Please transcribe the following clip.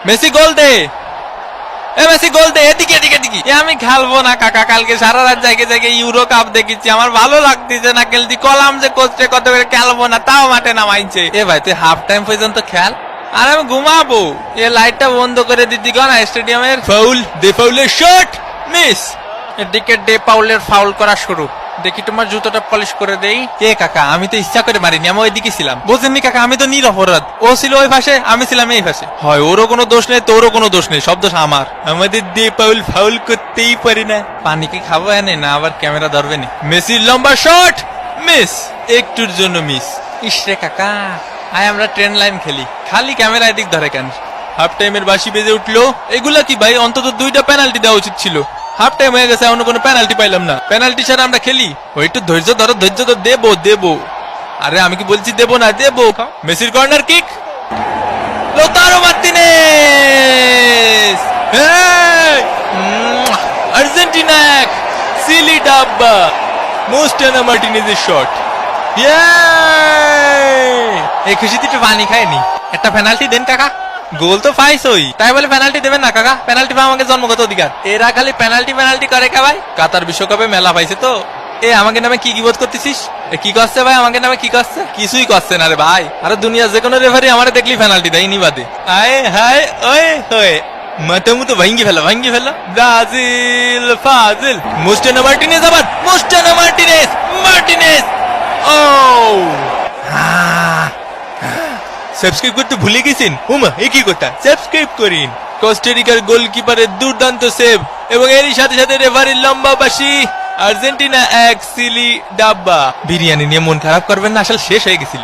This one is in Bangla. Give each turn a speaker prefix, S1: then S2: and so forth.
S1: মেসি গোল দে, মেসি গোল দে, এদিকে এদিকে এদিকে। আমি খেলবো না কাকা, কালকে সারা রাত জায়গায় জায়গায় ইউরো কাপ দেখেছি, আমার ভালো লাগতেছে না খেলতে। কলাম যে কোচে কত করে খেলবো না, তাও মাঠে নামাইছে। এ ভাই তুই হাফ টাইম পর্যন্ত খেল, আর আমি ঘুমাবো। এ লাইটটা বন্ধ করে দিতি না স্টেডিয়ামের। ফাউল, দে ফাউলের শট, মিস। এদিকে ডে পাউলের ফাউল করা শুরু। দেখি তোমার জুতোটা পলিশ করে দেই। এ কাকা, আমি তো ইচ্ছা করে মারিনি, আমি ওইদিকে ছিলাম। বোঝেননি কাকা, আমি তো নিরপরাধ। ও ছিল ওই পাশে, আমি ছিলাম এই পাশে। হয় ওরও কোনো দোষ নেই, তোরও কোনো দোষ নেই, সব দোষ আমার। আমাদের ডে পাউল ফাউল করতেই পারি না। পানি কি খাবো এনে না আবার ক্যামেরা ধরবে না। মেসির লম্বা শট, মিস, একটুর জন্য মিস। ইসরে কাকা, আয় আমরা ট্রেন লাইন খেলি, খালি ক্যামেরা এদিক ধরে কেন? হাফ টাইমের বাঁশি বেজে উঠলো। এগুলা কি ভাই, অন্তত 2টা পেনাল্টি দেওয়া উচিত ছিল। হাফ টাইম হয়ে গেছে, অন্য কোনো পেনাল্টি পাইলাম না। পেনাল্টি ছাড়া আমরা খেলি? ওই একটু ধৈর্য ধরো, ধৈর্য ধর, দেবো দেবো। আরে আমি কি বলছি দেবো না, দেবো। মেসির corner kick, Lautaro Martinez, Argentina 1, সিলি ডাব্বা। মোস্টানা মার্টিনেজের শট। এই খুশিতে একটু পানি খায়নি। একটা পেনাল্টি দেন কাকা। গোল তো পাইছই, তাই বলে পেনাল্টি দেবেন না কাকা? পেনাল্টি পাওয়া আমাকে জন্মগত অধিকার। এরা খালি পেনাল্টি পেনাল্টি করে কে ভাই? কাতার বিশ্বকাপে মেলা পাইছে তো। এ আমাকে নামে কি বোধ করতেছিস? কি করছে ভাই আমাকে নামে? কি করছে? কিছুই করছে না রে ভাই। আরে দুনিয়ার যে কোনো রেফারি আমারে দেখলি পেনাল্টি দেয় নি বাদে। আয় হায় ওয়ে হয়ে মাথা মুতো ভাঙ্গি ফেলো, ভাঙ্গি ফেলো। ব্রাজিল ফাজিল। মোস্টানা মার্টিনেজ, আবার মোস্টানা মার্টিনেজ, মার্টিনেজ। ও সাবস্ক্রাইব করতে ভুলে গেছেন? উমা এ কি কথা, সাবস্ক্রাইব করিন। কোস্টারিকার গোলকিপারের দুর্দান্ত সেভ এবং এরই সাথে সাথে রেফারির লম্বা বাঁশি। আর্জেন্টিনা 1, সিলি ডাব্বা। বিরিয়ানি নিয়ে মন খারাপ করবেন না, আসলে শেষ হয়ে গেছিল।